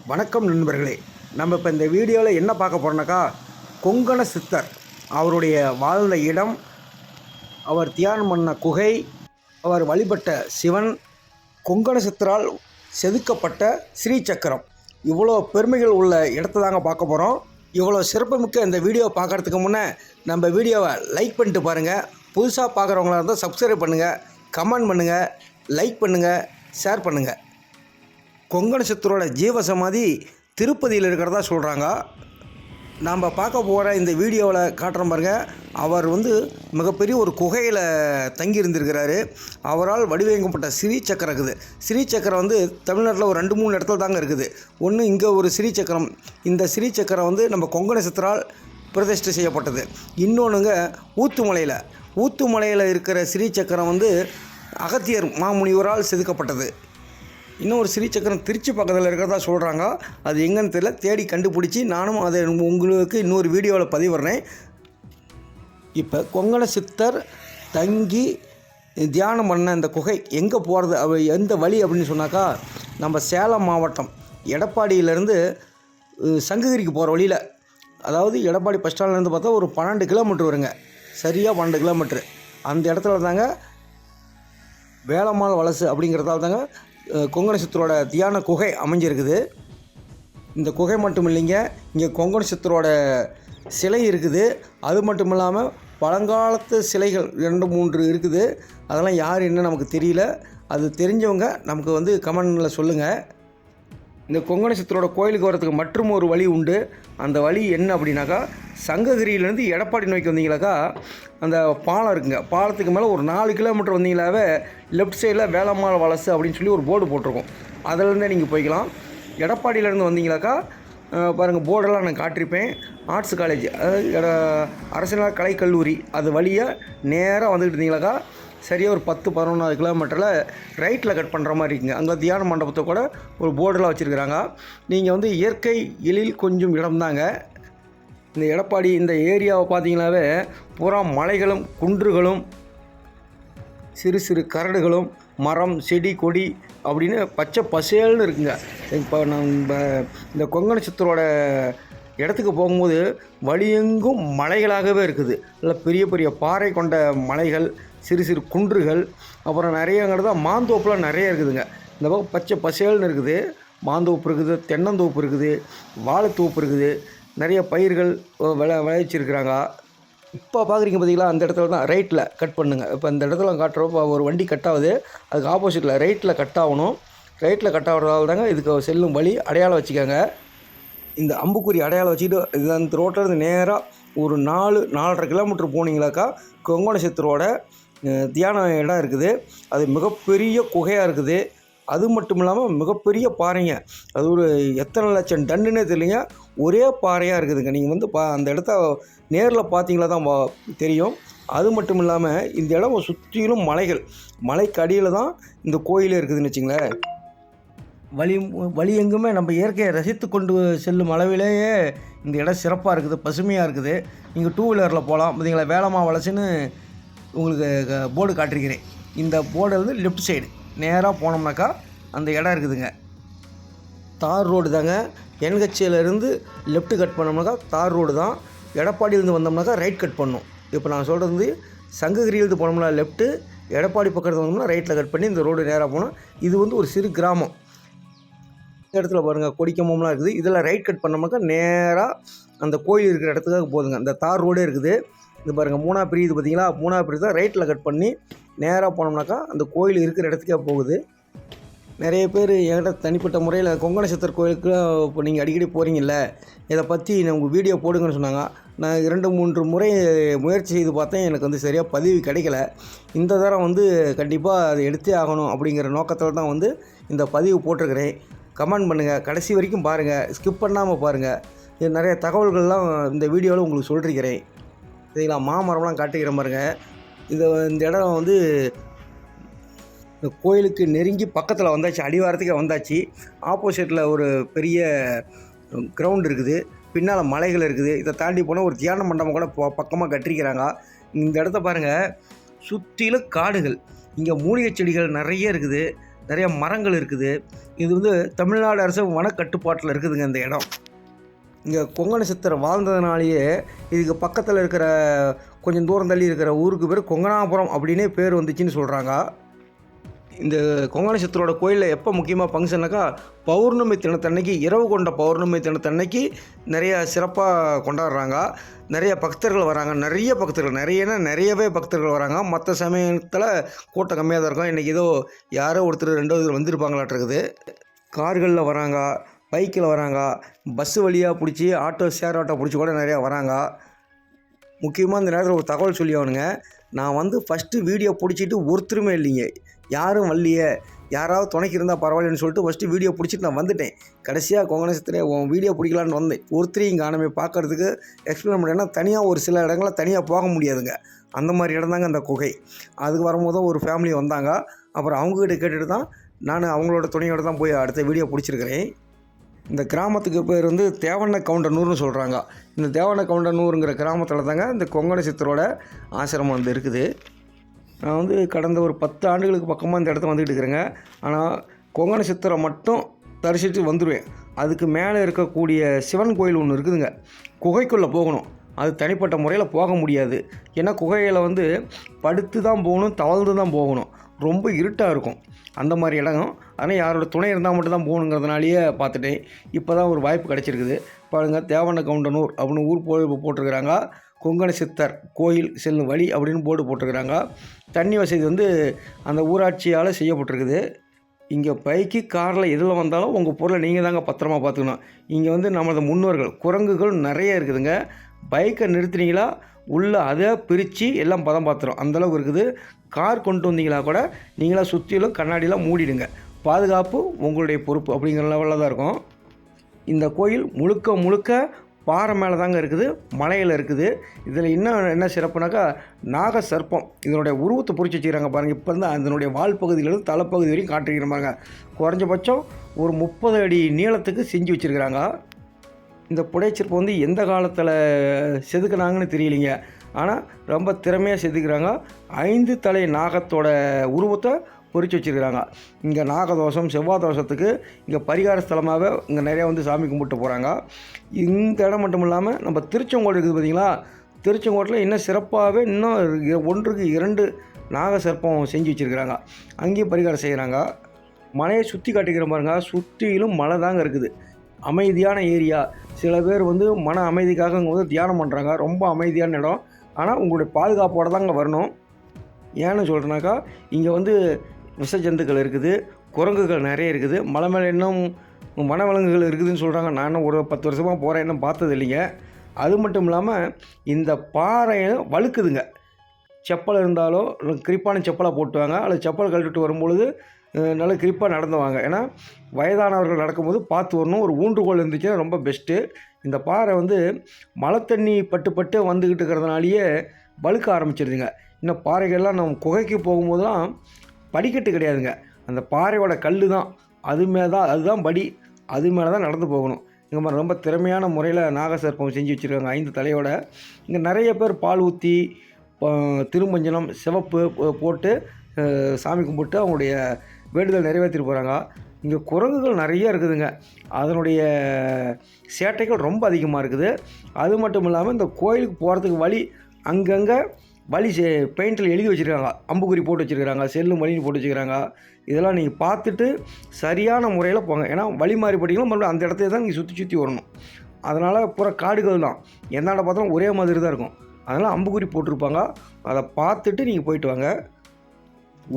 வணக்கம் நண்பர்களே. நம்ம இப்போ இந்த வீடியோவில் என்ன பார்க்க போகிறோம்னாக்கா, கொங்கண சித்தர் அவருடைய வாழ்ந்த இடம், அவர் தியானம் பண்ண குகை, அவர் வழிபட்ட சிவன், கொங்கண சித்தரால் செதுக்கப்பட்ட ஸ்ரீசக்கரம், இவ்வளோ பெருமைகள் உள்ள இடத்த தாங்க பார்க்க போகிறோம். இவ்வளோ சிறப்புமிக்க இந்த வீடியோ பார்க்குறதுக்கு முன்னே நம்ம வீடியோவை லைக் பண்ணிட்டு பாருங்கள். புதுசாக பார்க்குறவங்களா இருந்தால் சப்ஸ்கிரைப் பண்ணுங்கள், கமெண்ட் பண்ணுங்கள், லைக் பண்ணுங்கள், ஷேர் பண்ணுங்கள். கொங்கண சித்தரோட ஜீவசமாதி திருப்பதியில் இருக்கிறதா சொல்கிறாங்க. நாம் பார்க்க போகிற இந்த வீடியோவில் காட்டுற பாருங்க, அவர் மிகப்பெரிய ஒரு குகையில் தங்கி இருந்திருக்கிறாரு. அவரால் வடிவமைக்கப்பட்ட ஸ்ரீசக்கரம் இருக்குது. ஸ்ரீசக்கரம் தமிழ்நாட்டில் ஒரு 2-3 இடத்துல தாங்க இருக்குது. ஒன்று இங்கே ஒரு ஸ்ரீசக்கரம், இந்த ஸ்ரீசக்கரம் நம்ம கொங்கண சித்தரால் பிரதிஷ்டை செய்யப்பட்டது. இன்னொன்றுங்க ஊத்துமலையில் இருக்கிற ஸ்ரீசக்கரம் அகத்தியர் மாமுனிவரால் செதுக்கப்பட்டது. இன்னொரு ஸ்ரீசக்கரம் திருச்சி பக்கத்தில் இருக்கிறதா சொல்கிறாங்க. அது எங்கன்னு தெரியல, தேடி கண்டுபிடிச்சி நானும் அதை உங்களுக்கு இன்னொரு வீடியோவில் பதிவிடுறேன். இப்போ கொங்கண சித்தர் தங்கி தியானம் பண்ண இந்த குகை எங்கே போகிறது, எந்த வழி அப்படின்னு சொன்னாக்கா, நம்ம சேலம் மாவட்டம் எடப்பாடியிலேருந்து சங்ககிரிக்கு போகிற வழியில், அதாவது எடப்பாடி பஸ் ஸ்டாண்ட்லேருந்து பார்த்தா ஒரு 12 கிலோமீட்டர் வருங்க, சரியாக 12 கிலோமீட்ரு. அந்த இடத்துல தாங்க வேலம்மாள் வலசு அப்படிங்கிறதால தாங்க கொங்கண சித்தரோட தியான குகை அமைஞ்சிருக்குது. இந்த குகை மட்டும் இல்லைங்க, இங்கே கொங்கண சித்தரோட சிலை இருக்குது. அது மட்டும் இல்லாமல் பழங்காலத்து சிலைகள் 2-3 இருக்குது. அதெல்லாம் யார் என்ன நமக்கு தெரியல. அது தெரிஞ்சவங்க நமக்கு கமெண்டில் சொல்லுங்கள். இந்த கொங்கண சித்தரோட கோயிலுக்கு வரத்துக்கு மற்றும் ஒரு வழி உண்டு. அந்த வழி என்ன அப்படின்னாக்கா, சங்ககிரியிலேருந்து எடப்பாடி நோக்கி வந்தீங்களாக்கா, அந்த பாலம் இருக்குங்க. பாலத்துக்கு மேலே ஒரு 4 கிலோமீட்டர் வந்தீங்களாவே லெஃப்ட் சைடில் வேலம்மாள் வலசு அப்படின்னு சொல்லி ஒரு போர்டு போட்டிருக்கோம். அதிலேருந்தே நீங்கள் போய்க்கலாம். எடப்பாடியிலேருந்து வந்தீங்களாக்கா பாருங்கள், போர்டெல்லாம் நான் காட்டியிருப்பேன். ஆர்ட்ஸ் காலேஜ், அதாவது அரசியல் கலைக்கல்லூரி, அது வழியாக நேராக வந்துக்கிட்டு இருந்தீங்களாக்கா சரியாக ஒரு 10-11 கிலோமீட்டரில் ரைட்டில் கட் பண்ணுற மாதிரி இருக்குங்க. அங்கே தியான மண்டபத்தை கூட ஒரு போர்டெலாம் வச்சுருக்குறாங்க. நீங்கள் இயற்கை எழில் கொஞ்சம் இடம்தாங்க. இந்த எடப்பாடி இந்த ஏரியாவை பார்த்தீங்கன்னாவே பூரா மலைகளும் குன்றுகளும் சிறு சிறு கரடுகளும் மரம் செடி கொடி அப்படின்னு பச்சை பசேல்னு இருக்குங்க. இப்போ நம்ம இந்த கொங்கண சித்தரோட இடத்துக்கு போகும்போது வழியெங்கும் மலைகளாகவே இருக்குது. நல்லா பெரிய பெரிய பாறை கொண்ட மலைகள், சிறு சிறு குன்றுகள், அப்புறம் நிறையங்கிறது மாந்தோப்புலாம் நிறைய இருக்குதுங்க. இந்த பக்கம் பச்சை பசேல்னு இருக்குது. மாந்தோப்பு இருக்குது, தென்னந்தோப்பு இருக்குது, வாழைத்தோப்பு இருக்குது, நிறைய பயிர்கள் விளைவிச்சிருக்கிறாங்க. இப்போ பார்க்குறீங்க பார்த்தீங்களா, அந்த இடத்துல தான் ரைட்டில் கட் பண்ணுங்கள். இப்போ அந்த இடத்துல காட்டுறப்போ ஒரு வண்டி கட் ஆகுது, அதுக்கு ஆப்போசிட்டில் ரைட்டில் கட் ஆகணும். ரைட்டில் கட் ஆகிறதால தாங்க இதுக்கு செல்லும் வழி அடையாளம் வச்சுக்கோங்க. இந்த அம்புக்குறி அடையாளம் வச்சுக்கிட்டு இது அந்த ரோட்டிலேருந்து நேராக ஒரு 4-4.5 கிலோமீட்டர் போனீங்களாக்கா கொங்கண சித்தரோட தியான இடம் இருக்குது. அது மிகப்பெரிய குகையாக இருக்குது. அது மட்டும் இல்லாமல் மிகப்பெரிய பாறைங்க. அது ஒரு எத்தனை லட்சம் டன்னுன்னே தெரியலைங்க, ஒரே பாறையாக இருக்குதுங்க. நீங்கள் அந்த இடத்த நேரில் பார்த்தீங்களா தான் தெரியும். அது மட்டும் இல்லாமல் இந்த இடம் சுற்றிலும் மலைகள், மலைக்கு அடியில் தான் இந்த கோயிலே இருக்குதுன்னு வச்சுங்களேன். வழி எங்குமே நம்ம இயற்கையை ரசித்து கொண்டு செல்லும் அளவிலேயே இந்த இடம் சிறப்பாக இருக்குது, பசுமையாக இருக்குது. நீங்கள் 2 வீலரில் போகலாம். பார்த்தீங்களா, வேலம்மாள் வலசுன்னு உங்களுக்கு போர்டு காட்டிருக்கிறேன். இந்த போர்டு லெஃப்ட் சைடு நேராக போனோம்னாக்கா அந்த இடம் இருக்குதுங்க. தார் ரோடு தாங்க. என்ஹெச்சிலேருந்து லெஃப்ட் கட் பண்ணோம்னாக்கா தார் ரோடு தான். எடப்பாடியிலேருந்து வந்தோம்னாக்கா ரைட் கட் பண்ணணும். இப்போ நான் சொல்கிறது சங்ககிரியிலேருந்து போனோம்னா லெஃப்ட்டு, எடப்பாடி பக்கத்தில் வந்தோம்னா ரைட்டில் கட் பண்ணி இந்த ரோடு நேராக போனோம். இது ஒரு சிறு கிராமம். இந்த இடத்துல பாருங்கள் கொடிக்கம்பம்லாம் இருக்குது. இதில் ரைட் கட் பண்ணோம்னாக்கா நேராக அந்த கோயில் இருக்கிற இடத்துக்காக போதுங்க. இந்த தார் ரோடே இருக்குது. இது பாருங்கள், 3ஆ பிரியுது பார்த்தீங்களா, 3ஆ பிரித்து தான் ரைட்டில் கட் பண்ணி நேராக போனோம்னாக்கா அந்த கோயில் இருக்கிற இடத்துக்கே போகுது. நிறைய பேர் என்கிட்ட தனிப்பட்ட முறையில் கொங்கண சித்தர் கோயிலுக்கு இப்போ நீங்கள் அடிக்கடி போகிறீங்கல்ல, இதை பற்றி உங்கள் வீடியோ போடுங்கன்னு சொன்னாங்க. நான் 2-3 முறை முயற்சி செய்து பார்த்தேன், எனக்கு சரியாக பதிவு கிடைக்கல. இந்த தரம் கண்டிப்பாக அதை எடுத்தே ஆகணும் அப்படிங்கிற நோக்கத்தில் தான் இந்த பதிவு போட்டிருக்கிறேன். கமெண்ட் பண்ணுங்கள், கடைசி வரைக்கும் பாருங்கள், ஸ்கிப் பண்ணாமல் பாருங்கள். இது நிறைய தகவல்கள்லாம் இந்த வீடியோவில் உங்களுக்கு சொல்லியிருக்கிறேன். சரிங்களா, மாமரம்லாம் காட்டிக்கிற பாருங்க. இந்த இடம் இந்த கோயிலுக்கு நெருங்கி பக்கத்தில் வந்தாச்சு, அடிவாரத்துக்கே வந்தாச்சு. ஆப்போசிட்டில் ஒரு பெரிய கிரவுண்ட் இருக்குது, பின்னால் மலைகள் இருக்குது. இதை தாண்டி போனால் ஒரு தியான மண்டபம் கூட பக்கமாக கட்டிருக்கிறாங்க. இந்த இடத்த பாருங்கள், சுற்றிலும் காடுகள். இங்கே மூலிகை செடிகள் நிறைய இருக்குது. நிறைய மரங்கள் இருக்குது. இது வந்து தமிழ்நாடு அரசு வனக்கட்டுப்பாட்டில் இருக்குதுங்க இந்த இடம். இங்கே கொங்கண சித்தர் வாழ்ந்ததுனாலேயே இதுக்கு பக்கத்தில் இருக்கிற கொஞ்சம் தூரம் தள்ளி இருக்கிற ஊருக்கு பேர் கொங்கணாபுரம் அப்படின்னே பேர் வந்துச்சுன்னு சொல்கிறாங்க. இந்த கொங்கண சித்தரோட கோயிலில் எப்போ முக்கியமாக ஃபங்க்ஷன்னாக்கா பௌர்ணமி தினத்தன்னைக்கு, இரவு கொண்ட பௌர்ணமி தினத்தன்னைக்கு நிறைய சிறப்பாக கொண்டாடுறாங்க. நிறைய பக்தர்கள் வராங்க. நிறையவே பக்தர்கள் வராங்க. மற்ற சமயத்தில் கூட்டம் கம்மியாக தான் இருக்கும். இன்றைக்கி ஏதோ யாரோ ஒருத்தர் 2 வந்திருப்பாங்களாட்டிருக்குது. கார்களில் வராங்க, பைக்கில் வராங்க, பஸ்ஸு வழியாக பிடிச்சி ஷேர் ஆட்டோ பிடிச்சி கூட நிறையா வராங்க. முக்கியமாக இந்த நேரத்தில் ஒரு தகவல் சொல்லி ஆகணுங்க. நான் வந்து ஃபஸ்ட்டு வீடியோ பிடிச்சிட்டு ஒருத்தருமே இல்லைங்க, யாரும் வரலையே, யாராவது துணைக்கு இருந்தால் பரவாயில்லன்னு சொல்லிட்டு ஃபஸ்ட்டு வீடியோ பிடிச்சிட்டு நான் வந்துட்டேன். கடைசியாக கொங்கண சித்தரே உன் வீடியோ பிடிக்கலான்னு வந்தேன். ஒருத்தரையும் காணாமே பார்க்குறதுக்கு எக்ஸ்பிளைன் பண்ணேன்னா தனியாக ஒரு சில இடங்களில் தனியாக போக முடியாதுங்க. அந்த மாதிரி இடம் தாங்க அந்த குகை. அதுக்கு வரும்போது ஒரு ஃபேமிலி வந்தாங்க. அப்புறம் அவங்கக்கிட்ட கேட்டுட்டு தான் நான் அவங்களோட துணையோடு தான் போய் அடுத்த வீடியோ பிடிச்சிருக்கிறேன். இந்த கிராமத்துக்கு பேர் வந்து தேவண்ண கவுண்டனூர்னு சொல்கிறாங்க. இந்த தேவண்ண கவுண்டனூருங்கிற கிராமத்தில் தாங்க இந்த கொங்கண சித்தரோட ஆசிரமம் வந்து இருக்குது. நான் வந்து கடந்த ஒரு 10 ஆண்டுகளுக்கு பக்கமாக இந்த இடத்த வந்துக்கிட்டு இருக்கிறேங்க. ஆனால் கொங்கண சித்தரை மட்டும் தரிசித்து வந்துடுவேன். அதுக்கு மேலே இருக்கக்கூடிய சிவன் கோயில் ஒன்று இருக்குதுங்க. குகைக்குள்ளே போகணும். அது தனிப்பட்ட முறையில் போக முடியாது. ஏன்னா குகையில் வந்து படுத்து தான் போகணும், தவழ்ந்து தான் போகணும். ரொம்ப இருட்டாக இருக்கும் அந்த மாதிரி இடம். ஆனால் யாரோட துணை இருந்தால் மட்டும் தான் போகணுங்கிறதுனாலேயே பார்த்துட்டேன். இப்போ தான் ஒரு வாய்ப்பு கிடச்சிருக்குது. பாருங்கள், தேவண்ண கவுண்டனூர் அப்படின்னு ஊர் போட்டிருக்கிறாங்க. கொங்கண சித்தர் கோயில் செல்லும் வழி அப்படின்னு போர்டு போட்டிருக்கிறாங்க. தண்ணி வசதி வந்து அந்த ஊராட்சியால் செய்யப்பட்டிருக்குது. இங்கே பைக்கு காரில் எதில் வந்தாலும் உங்கள் பொருளை நீங்கள் தாங்க பத்திரமா பார்த்துக்கணும். இங்கே வந்து நமது முன்னோர்கள் குரங்குகள் நிறைய இருக்குதுங்க. பைக்கை நிறுத்தினீங்களா உள்ளே அதை பிரித்து எல்லாம் பதம் பார்த்துரும், அந்தளவுக்கு இருக்குது. கார் கொண்டு வந்தீங்களா கூட நீங்களாம் சுற்றிலும் கண்ணாடியெலாம் மூடிடுங்க. பாதுகாப்பு உங்களுடைய பொறுப்பு அப்படிங்கிற லெவலில் தான் இருக்கும். இந்த கோயில் முழுக்க பாறை மேலே தாங்க இருக்குது, மலையில் இருக்குது. இதில் என்ன சிறப்புனாக்கா நாக சர்ப்பம் இதனுடைய உருவத்தை பொறிச்சு வச்சுக்கிறாங்க பாருங்கள். இப்போ வந்து அதனுடைய வால் பகுதியிலேருந்து தலைப்பகுதி வரைக்கும் காட்டிக்கிற பாருங்க. குறைஞ்சபட்சம் ஒரு 30 அடி நீளத்துக்கு செஞ்சு வச்சுருக்கிறாங்க. இந்த புடைச்சிற்பம் வந்து எந்த காலத்தில் செதுக்குனாங்கன்னு தெரியலிங்க. ஆனால் ரொம்ப திறமையாக செதுக்கிறாங்க. 5 தலை நாகத்தோட உருவத்தை பொறிச்சு வச்சுருக்கிறாங்க. இங்கே நாகதோஷம், செவ்வாய் தோஷத்துக்கு இங்கே பரிகார ஸ்தலமாகவே இங்கே நிறையா வந்து சாமி கும்பிட்டு போகிறாங்க. இந்த இடம் மட்டும் இல்லாமல் நம்ம திருச்செங்கோடு இருக்குது பார்த்தீங்களா, திருச்செங்கோட்டில் இன்னும் சிறப்பாகவே இன்னும் 1க்கு 2 நாக சர்ப்பம் செஞ்சு வச்சுருக்கிறாங்க. அங்கேயும் பரிகாரம் செய்கிறாங்க. மலையை சுற்றி காட்டிக்கிற பாருங்க, சுற்றிலும் மலை தாங்க இருக்குது. அமைதியான ஏரியா. சில பேர் வந்து மன அமைதிக்காக இங்கே வந்து தியானம் பண்ணுறாங்க. ரொம்ப அமைதியான இடம். ஆனால் உங்களுடைய பாதுகாப்போடு தாங்க வரணும். ஏன்னு சொல்கிறேன்னாக்கா இங்கே வந்து விஷ ஜந்துக்கள் இருக்குது, குரங்குகள் நிறைய இருக்குது, மலை மேலே இன்னும் வனவிலங்குகள் இருக்குதுன்னு சொல்கிறாங்க. நான் இன்னும் ஒரு 10 வருஷமாக போகிறேன், இன்னும் பார்த்தது இல்லைங்க. அது மட்டும் இல்லாமல் இந்த பாறையை வழுக்குதுங்க. செப்பல் இருந்தாலோ கிரிப்பான செப்பலாக போட்டுவாங்க, அல்லது செப்பல் கழட்டிட்டு வரும்பொழுது நல்ல கிரிப்பாக நடந்துவாங்க. ஏன்னா வயதானவர்கள் நடக்கும்போது பார்த்து வரணும். ஒரு ஊன்றுகோல் இருந்துச்சுன்னா ரொம்ப பெஸ்ட்டு. இந்த பாறை வந்து மழை தண்ணி பட்டு வந்துக்கிட்டு இருக்கிறதுனாலேயே வழுக்க ஆரம்பிச்சிருதுங்க. இன்னும் பாறைகள்லாம் நம்ம குகைக்கு போகும்போதெல்லாம் படிக்கட்டு கிடையாதுங்க, அந்த பாறையோட கல் தான், அதுதான் படி, அது மேலே தான் நடந்து போகணும். இங்கே மாதிரி ரொம்ப திறமையான முறையில் நாகசர்ப்பம் செஞ்சு வச்சுருக்காங்க 5 தலையோட. இங்கே நிறைய பேர் பால் ஊற்றி திருமஞ்சனம் சிவப்பு போட்டு சாமி கும்பிட்டு அவங்களுடைய வேண்டுதல் நிறைவேற்றிட்டு போகிறாங்க. இங்கே குரங்குகள் நிறைய இருக்குதுங்க. அதனுடைய சேட்டைகள் ரொம்ப அதிகமாக இருக்குது. அது மட்டும் இல்லாமல் இந்த கோயிலுக்கு போகிறதுக்கு வழி அங்கங்கே வழி பெயிண்டில் எழுதி வச்சுருக்காங்க, அம்புக்குறி போட்டு வச்சுருக்கிறாங்க, செல்லும் வழின்னு போட்டு வச்சுக்கிறாங்க. இதெல்லாம் நீங்கள் பார்த்துட்டு சரியான முறையில் போங்க. ஏன்னா வழி மாறி போட்டிங்கன்னா மறுபடியும் அந்த இடத்துல தான் நீங்கள் சுற்றி வரணும். அதனால் பூரா காடுகள் தான், எந்த இடம் பார்த்தாலும் ஒரே மாதிரி தான் இருக்கும். அதனால் அம்புக்குறி போட்டிருப்பாங்க, அதை பார்த்துட்டு நீங்கள் போயிட்டு வாங்க.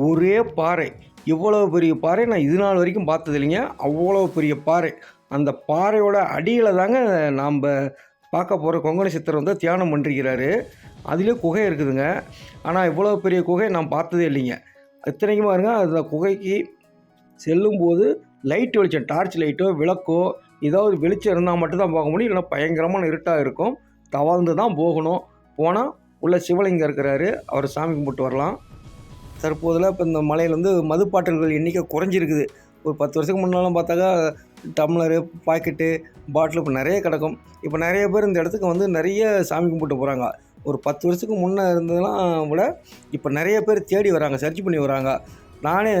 ஒரே பாறை, இவ்வளோ பெரிய பாறை நான் இது நாள் வரைக்கும் பார்த்தது இல்லைங்க. அவ்வளோ பெரிய பாறை. அந்த பாறையோட அடியில் தாங்க நாம் பார்க்க போகிற கொங்கண சித்தர் வந்து தியானம் பண்ணிருக்கிறாரு. அதிலே குகை இருக்குதுங்க. ஆனால் இவ்வளோ பெரிய குகை நான் பார்த்ததே இல்லைங்க. இத்தனைக்கும் பாருங்க, அந்த குகைக்கு செல்லும்போது லைட் வெளிச்சம், டார்ச் லைட்டோ விளக்கோ ஏதாவது வெளிச்சம் இருந்தால் மட்டும்தான் பார்க்க முடியும். இல்லைன்னா பயங்கரமான இருட்டாக இருக்கும். தவழ்ந்து தான் போகணும். போனால் உள்ள சிவலிங்கம் இருக்கிறாரு, அவர் சாமி கும்பிட்டு வரலாம். தற்போதில் இப்போ இந்த மலையில் வந்து மதுப்பாட்டல்கள் எண்ணிக்கை குறைஞ்சிருக்குது. ஒரு 10 வருஷத்துக்கு முன்னாலும் பார்த்தாக்கா டம்ளரு, பாக்கெட்டு, பாட்டில் இப்போ நிறைய கிடக்கும். இப்போ நிறைய பேர் இந்த இடத்துக்கு வந்து நிறைய சாமி கும்பிட்டு போகிறாங்க. ஒரு 10 வருஷத்துக்கு முன்னே இருந்ததெல்லாம் விட இப்போ நிறைய பேர் தேடி வராங்க, சர்ச் பண்ணி வராங்க. நானே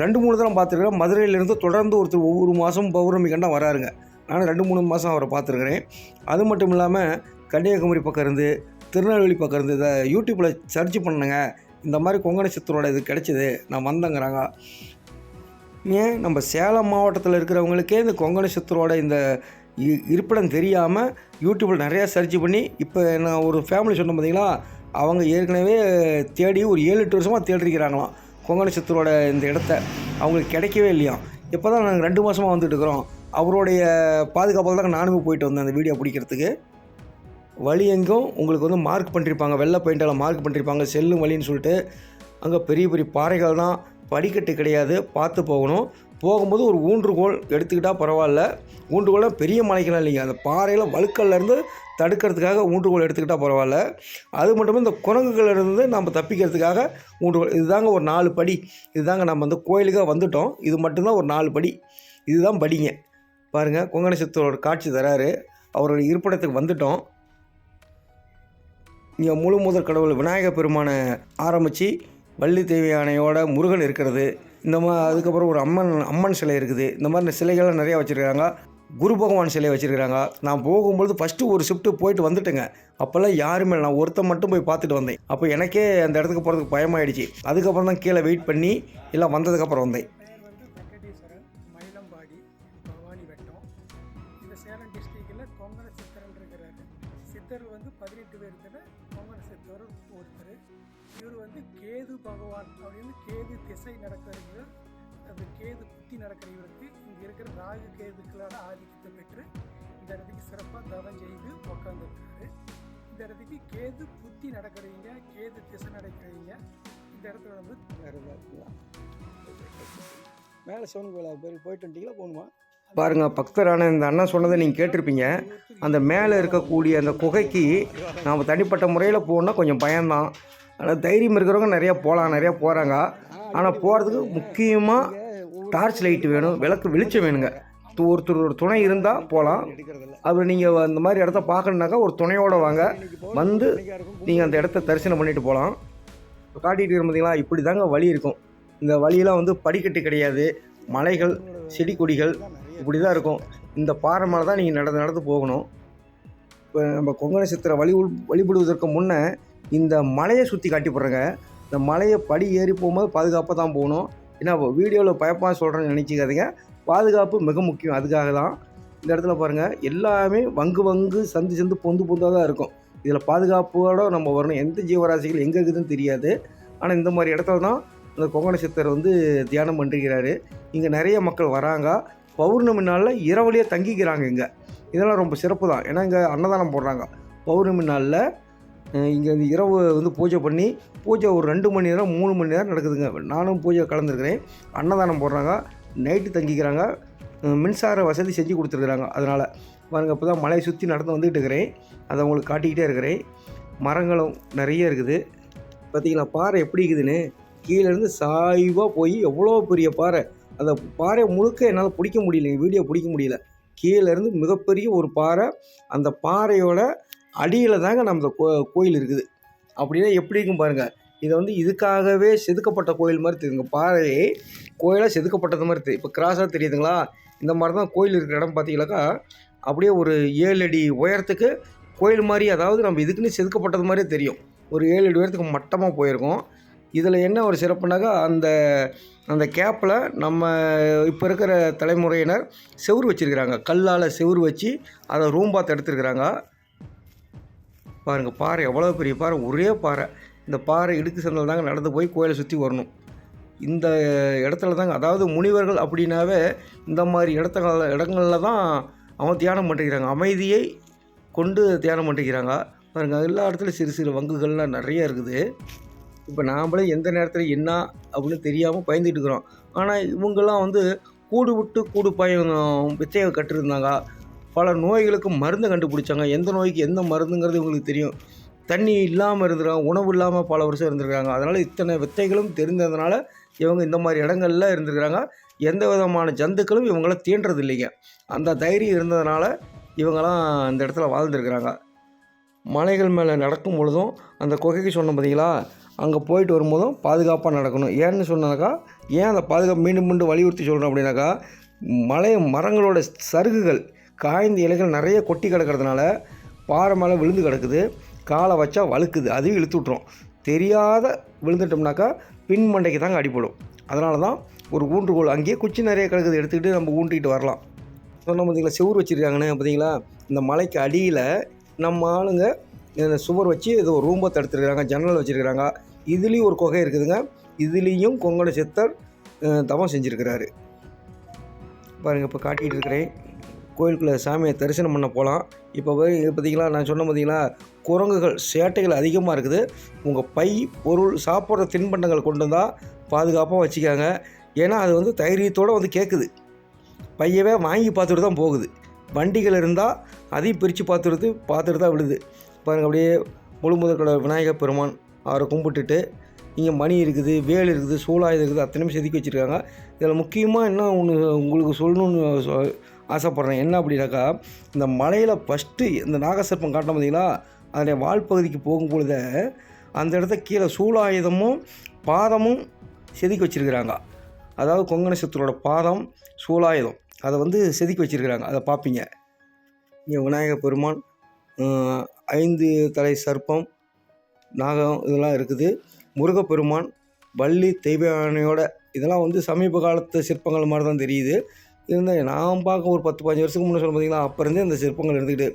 2-3 தரம் பார்த்துருக்கிறேன். மதுரையிலேருந்து தொடர்ந்து ஒருத்தர் ஒவ்வொரு மாதம் பௌர்ணமி கண்டா வராருங்க. நானும் 2-3 மாதம் அவரை பார்த்துருக்குறேன். அது மட்டும் இல்லாமல் கன்னியாகுமரி பக்கம் இருந்து, திருநெல்வேலி பக்கம் இருந்து இதை யூடியூப்பில் சர்ச் பண்ணுங்க, இந்த மாதிரி கொங்கண சித்தரோட இது கிடச்சிது, நான் வந்தேங்கிறாங்க. ஏன் நம்ம சேலம் மாவட்டத்தில் இருக்கிறவங்களுக்கே இந்த கொங்கண சித்தரோட இந்த இருப்பிடம் தெரியாமல் யூடியூப்பில் நிறையா சர்ச் பண்ணி, இப்போ நான் ஒரு ஃபேமிலி சொன்னேன் பார்த்தீங்களா, அவங்க ஏற்கனவே தேடி ஒரு 7-8 வருஷமாக தேடிருக்கிறாங்களாம் கொங்கண சித்தரோட இந்த இடத்த. அவங்களுக்கு கிடைக்கவே இல்லையாம். இப்போ தான் நாங்கள் 2 மாதமாக வந்துட்டு இருக்கிறோம். அவருடைய பாதுகாப்பால் தான் நானுமே போயிட்டு வந்தேன் அந்த வீடியோ பிடிக்கிறதுக்கு. வழி எங்கும் உங்களுக்கு வந்து மார்க் பண்ணியிருப்பாங்க, வெள்ளை பெயிண்டால் மார்க் பண்ணியிருப்பாங்க, செல்லும் வழின்னு சொல்லிட்டு. அங்கே பெரிய பெரிய பாறைகள் தான், படிக்கட்டு கிடையாது, பார்த்து போகணும். போகும்போது ஒரு ஊன்றுகோல் எடுத்துக்கிட்டால் பரவாயில்ல. ஊன்றுகோலை பெரிய மலைக்கெல்லாம் இல்லைங்க, அந்த பாறையில் வழுக்கல்லேருந்து தடுக்கிறதுக்காக ஊன்றுகோல் எடுத்துக்கிட்டால் பரவாயில்ல. அது மட்டும் இந்த குரங்குகளிலிருந்து நம்ம தப்பிக்கிறதுக்காக ஊன்றுகோல். இதுதாங்க ஒரு 4 படி. இதுதாங்க நம்ம வந்து கோயிலுக்காக வந்துட்டோம். இது மட்டும்தான் ஒரு 4 படி. இதுதான் படிங்க. பாருங்கள், கொங்கண சித்தரோட காட்சி தராரு. அவரோட இருப்பிடத்துக்கு வந்துட்டோம். இங்கே முழு முதற் கடவுள் விநாயகர் பெருமானை ஆரம்பித்து வள்ளி தேவி யானையோட முருகன் இருக்கிறது. இந்த அதுக்கப்புறம் ஒரு அம்மன் சிலை இருக்குது. இந்த மாதிரி சிலைகள்லாம் நிறையா வச்சுருக்காங்க. குரு பகவான் சிலை வச்சுருக்கிறாங்க. நான் போகும்பொழுது ஃபஸ்ட்டு ஒரு ஷிஃப்ட்டு போயிட்டு வந்துட்டேங்க. அப்போல்லாம் யாருமே, நான் ஒருத்தன் மட்டும் போய் பார்த்துட்டு வந்தேன். அப்போ எனக்கே அந்த இடத்துக்கு போகிறதுக்கு பயமாயிடுச்சு. அதுக்கப்புறம் தான் கீழே வெயிட் பண்ணி எல்லாம் வந்ததுக்கப்புறம் வந்தேன். மயிலம்பாடி, பவானி வட்டம். இந்த சேலம் டிஸ்ட்ரிக்டில் கொங்கண சித்தர் இருக்கிறாரு. சித்தர் வந்து 18 பேர் கொங்கண சித்தர் ஒருத்தர். இவர் வந்து கேது பகவான் அப்படின்னு கேது திசை நடக்கிறது, அந்த கேது புத்தி நடக்கிற இவருக்கு இங்கே இருக்கிற ராகு கேதுக்களான ஆதிக்கத்தை பெற்று இந்த இடத்துக்கு சிறப்பாக தவம் செய்து உட்காந்துருக்காரு. இந்த இடத்துக்கு கேது புத்தி நடக்கிறவங்க, கேது திசை நடக்கிறவங்க இந்த இடத்துல வந்து மேலே சிவன் கோயிலாக போயிட்டு வந்துட்டீங்களா, போகணுமா? பாருங்கள், பக்தரான இந்த அண்ணன் சொன்னதை நீங்கள் கேட்டிருப்பீங்க. அந்த மேலே இருக்கக்கூடிய அந்த குகைக்கு நாம் தனிப்பட்ட முறையில் போகணுன்னா கொஞ்சம் பயம்தான். ஆனால் தைரியம் இருக்கிறவங்க நிறையா போகலாம், நிறையா போகிறாங்க. ஆனால் போகிறதுக்கு முக்கியமாக டார்ச் லைட்டு வேணும், விளக்கு வெளிச்சம் வேணுங்க. ஒருத்தரோட துணை இருந்தால் போகலாம். அப்படி நீங்கள் அந்த மாதிரி இடத்த பார்க்கணுன்னாக்கா ஒரு துணையோடு வாங்க, வந்து நீங்கள் அந்த இடத்த தரிசனம் பண்ணிட்டு போகலாம். காட்டிகிட்டு இருக்கிற பார்த்தீங்களா, இப்படி தாங்க வழி இருக்கும். இந்த வழியெல்லாம் வந்து படிக்கட்டு கிடையாது, மலைகள், செடி கொடிகள் இப்படி தான் இருக்கும். இந்த பாறை மேலே தான் நீங்கள் நடந்து போகணும். இப்போ நம்ம கொங்கண சித்தரை வழிபடுவதற்கு முன்னே இந்த மலையை சுற்றி காட்டி போடுறேங்க. இந்த மலையை படி ஏறி போகும்போது பாதுகாப்பாக தான் போகணும். ஏன்னா வீடியோவில் பயப்பாக சொல்கிறேன்னு நினச்சிக்காதீங்க, பாதுகாப்பு மிக முக்கியம். அதுக்காக தான் இந்த இடத்துல பாருங்கள், எல்லாமே வங்கு சந்து பொந்தாக தான் இருக்கும். இதில் பாதுகாப்போடு நம்ம வரணும். எந்த ஜீவராசிகள் எங்கே இருக்குதுன்னு தெரியாது. ஆனால் இந்த மாதிரி இடத்துல தான் இந்த கொங்கண சித்தர் வந்து தியானம் பண்ணிருக்கிறாரு. இங்கே நிறைய மக்கள் வராங்க. பௌர்ணமி நாளில் இரவுலேயே தங்கிக்கிறாங்க இங்கே. இதெல்லாம் ரொம்ப சிறப்பு தான். ஏன்னா இங்கே அன்னதானம் போடுறாங்க. பௌர்ணமி நாளில் இங்கே இந்த இரவு வந்து பூஜை பண்ணி, பூஜை ஒரு 2 மணி நேரம் 3 மணி நேரம் நடக்குதுங்க. நானும் பூஜை கலந்துருக்கிறேன். அன்னதானம் போடுறாங்க, நைட்டு தங்கிக்கிறாங்க, மின்சார வசதி செஞ்சு கொடுத்துருக்குறாங்க. அதனால் பாருங்கள், இப்போ தான் மலையை சுற்றி நடந்து வந்துக்கிட்டு இருக்கிறேன். அதை உங்களுக்கு காட்டிக்கிட்டே இருக்கிறேன். மரங்களும் நிறைய இருக்குது. பார்த்திங்களா பாறை எப்படி இருக்குதுன்னு. கீழேருந்து சாய்வாக போய் எவ்வளோ பெரிய பாறை. அந்த பாறையை முழுக்க என்னால் பிடிக்க முடியல, வீடியோ பிடிக்க முடியல. கீழேருந்து மிகப்பெரிய ஒரு பாறை. அந்த பாறையோட அடியில் தாங்க நம்ம கோயில் இருக்குது. அப்படின்னா எப்படி இருக்கும் பாருங்கள். இதை வந்து இதுக்காகவே செதுக்கப்பட்ட கோயில் மாதிரி தெரியுதுங்க. பாறையே கோயிலாக செதுக்கப்பட்டது மாதிரி தெரியும். இப்போ கிராஸாக தெரியுதுங்களா? இந்த மாதிரி தான் கோயில் இருக்கிற இடம் பார்த்தீங்கன்னாக்கா அப்படியே ஒரு 7 அடி உயரத்துக்கு கோயில் மாதிரி, அதாவது நம்ம இதுக்குன்னு செதுக்கப்பட்டது மாதிரியே தெரியும். ஒரு 7 அடி உயரத்துக்கு மட்டமாக போயிருக்கோம். இதில் என்ன ஒரு சிறப்புனாக்கா, அந்த கேப்பில் நம்ம இப்போ இருக்கிற தலைமுறையினர் செவுரு வச்சுருக்கிறாங்க. கல்லால் செவுரு வச்சு அதை ரூம் பார்த்து எடுத்துருக்குறாங்க. பாருங்கள், பாறை எவ்வளோ பெரிய பாறை, ஒரே பாறை. இந்த பாறை இடுக்கு சந்தில் தாங்க நடந்து போய் கோயிலை சுற்றி வரணும். இந்த இடத்துல தாங்க, அதாவது முனிவர்கள் அப்படின்னாவே இந்த மாதிரி இடங்களில் தான் அவங்க தியானம் பண்ணிக்கிறாங்க. அமைதியை கொண்டு தியானம் பண்ணிக்கிறாங்க. பாருங்கள், எல்லா இடத்துலையும் சிறு சிறு வங்குகள்லாம் நிறைய இருக்குது. இப்போ நாம்ளே எந்த நேரத்தில் என்ன அப்படின்னு தெரியாமல் பயந்துட்டு இருக்கிறோம். ஆனால் இவங்கெல்லாம் வந்து கூடு விட்டு கூடு பயம் வித்தையை கட்டிருந்தாங்க. பல நோய்களுக்கு மருந்து கண்டுபிடிச்சாங்க. எந்த நோய்க்கு எந்த மருந்துங்கிறது இவங்களுக்கு தெரியும். தண்ணி இல்லாமல் இருந்திருக்காங்க, உணவு இல்லாமல் பல வருஷம் இருந்திருக்காங்க. அதனால் இத்தனை வித்தைகளும் தெரிந்ததுனால இவங்க இந்த மாதிரி இடங்கள்ல இருந்திருக்கிறாங்க. எந்த விதமான ஜந்துக்களும் இவங்கள தீண்டுறது இல்லைங்க. அந்த தைரியம் இருந்ததுனால இவங்கெல்லாம் இந்த இடத்துல வாழ்ந்துருக்கிறாங்க. மலைகள் மேலே நடக்கும் பொழுதும் அந்த குகைக்கு சொன்னோம் பார்த்தீங்களா, அங்கே போயிட்டு வரும்போதும் பாதுகாப்பாக நடக்கணும். ஏன்னு சொன்னாக்கா, ஏன் அந்த பாதுகாப்பு மீண்டும் மீண்டும் வலியுறுத்தி சொல்கிறோம் அப்படின்னாக்கா, மரங்களோட சருகுகள் காய்ந்த இலைகள் நிறைய கொட்டி கிடக்கிறதுனால பாறை மேலே விழுந்து கிடக்குது. காலை வச்சா வழுக்குது, அதையும் இழுத்து விட்ரும். தெரியாத விழுந்துட்டோம்னாக்கா பின் மண்டைக்கு தாங்க அடிப்படும். அதனால தான் ஒரு ஊன்றுகோல் அங்கேயே குச்சி நிறைய கிடக்குது, எடுத்துக்கிட்டு நம்ம ஊன்றிக்கிட்டு வரலாம். சொன்ன பார்த்தீங்களா, செவுறு வச்சுருக்காங்கன்னு பார்த்தீங்களா, இந்த மலைக்கு அடியில் நம்ம ஆளுங்க இந்த சுவர் வச்சு ஏதோ ஒரு ரூம்பை தடுத்துருக்குறாங்க, ஜன்னல் வச்சுருக்கிறாங்க. இதுலேயும் ஒரு குகை இருக்குதுங்க. இதுலேயும் கொங்கண சித்தர் தவம் செஞ்சுருக்கிறாரு பாருங்கள். இப்போ காட்டிகிட்டு இருக்கிறேன். கோயிலுக்குள்ளே சாமியை தரிசனம் பண்ண போகலாம். இப்போ பார்த்தீங்களா, நான் சொன்ன பார்த்தீங்களா, குரங்குகள் சேட்டைகள் அதிகமாக இருக்குது. உங்கள் பை பொருள் சாப்பிட்ற தின்பண்டங்கள் கொண்டு வந்தால் பாதுகாப்பாக வச்சுக்காங்க. ஏன்னா அது வந்து தைரியத்தோடு வந்து கேட்குது. பையவே வாங்கி பார்த்துட்டு தான் போகுது. வண்டிகள் இருந்தால் அதையும் பிரித்து பார்த்துட்டு தான் விழுது பாருங்கள். அப்படியே முழுமுதற்கடை விநாயகர் பெருமான் அவரை கும்பிட்டுட்டு, இங்கே மணி இருக்குது, வேல் இருக்குது, சூலாயுதம் இருக்குது, அத்தனையும் செதுக்கி வச்சுருக்காங்க. இதில் முக்கியமாக என்ன ஒன்று உங்களுக்கு சொல்லணும்னு ஆசைப்பட்றேன். என்ன அப்படின்னாக்கா, இந்த மலையில் ஃபஸ்ட்டு இந்த நாகசர்ப்பம் காட்டின பார்த்தீங்களா, அதனுடைய வால்பகுதிக்கு போகும்பொழுது அந்த இடத்த கீழே சூலாயுதமும் பாதமும் செதுக்கி வச்சுருக்கிறாங்க. அதாவது கொங்கண சித்தரோட பாதம் சூலாயுதம் அதை வந்து செதுக்கி வச்சுருக்கிறாங்க. அதை பார்ப்பீங்க. இங்கே விநாயகர் பெருமான், 5 தலை சர்ப்பம், நாகம் இதெல்லாம் இருக்குது. முருகப்பெருமான், வள்ளி தெய்வானையோட இதெல்லாம் வந்து சமீப காலத்து சிற்பங்கள் மாதிரி தான் தெரியுது. இருந்தால் நான் பார்க்க ஒரு 10-15 வருஷத்துக்கு முன்னே சொல்ல பார்த்தீங்களா, அப்போ இருந்தே இந்த சிற்பங்கள் இருந்துக்கிட்டு.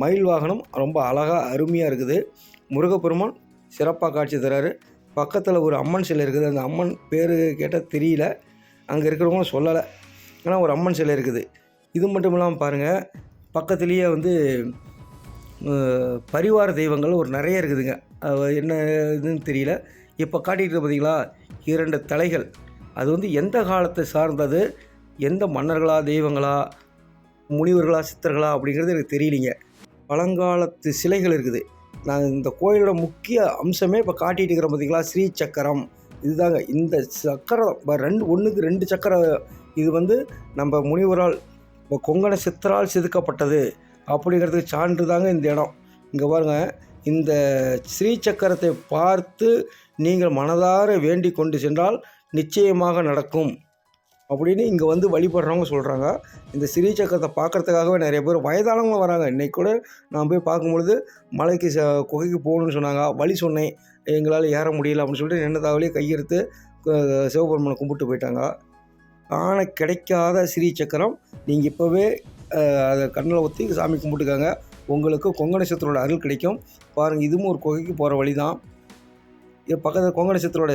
மயில் வாகனம் ரொம்ப அழகாக அருமையாக இருக்குது. முருகப்பெருமான் சிறப்பாக காட்சி தராரு. பக்கத்தில் ஒரு அம்மன் சிலை இருக்குது. அந்த அம்மன் பேர் கேட்டால் தெரியல, அங்கே இருக்கிறவங்களும் சொல்லலை. ஆனால் ஒரு அம்மன் சிலை இருக்குது. இது மட்டும் இல்லாமல் பாருங்கள், பக்கத்துலேயே வந்து பரிவார தெய்வங்கள் ஒரு நிறைய இருக்குதுங்க. என்ன இதுன்னு தெரியல. இப்போ காட்டிகிட்டு பார்த்தீங்களா, 2 தலைகள். அது வந்து எந்த காலத்தை சார்ந்தது, எந்த மன்னர்களா, தெய்வங்களா, முனிவர்களா, சித்தர்களா அப்படிங்கிறது எனக்கு தெரியலிங்க. பழங்காலத்து சிலைகள் இருக்குது. நான் இந்த கோயிலோட முக்கிய அம்சமே இப்போ காட்டிகிட்டு இருக்கிறேன் பார்த்தீங்களா, ஸ்ரீ சக்கரம். இதுதாங்க இந்த சக்கரம். ஒன்றுக்கு 2 சக்கரம். இது வந்து நம்ம முனிவரால் இப்போ கொங்கண சித்தரால் செதுக்கப்பட்டது அப்படிங்கிறதுக்கு சான்று தாங்க இந்த இடம். இங்கே பாருங்கள், இந்த ஸ்ரீ சக்கரத்தை பார்த்து நீங்கள் மனதார வேண்டி கொண்டு சென்றால் நிச்சயமாக நடக்கும் அப்படின்னு இங்கே வந்து வழிபடுறவங்க சொல்கிறாங்க. இந்த ஸ்ரீ சக்கரத்தை பார்க்குறதுக்காகவே நிறைய பேர் வயதானவங்களும் வராங்க. இன்றைக்கி கூட நான் போய் பார்க்கும்பொழுது மலைக்கு குகைக்கு போகணுன்னு சொன்னாங்க. வழி சொன்னேன், எங்களால் ஏற முடியல அப்படின்னு சொல்லிட்டு நின்னதாகவே கையெடுத்து சிவபெருமானை கும்பிட்டு போயிட்டாங்க. ஆனால் கிடைக்காத ஸ்ரீ சக்கரம் நீங்கள் இப்போவே அதை கண்ணில் ஊற்றி சாமி கும்பிட்டுக்காங்க. உங்களுக்கு கொங்கண சித்தரோட அருள் கிடைக்கும். பாருங்கள், இதுவும் ஒரு குகைக்கு போகிற வழி தான். இது பக்கத்தில் கொங்கண சித்தரோட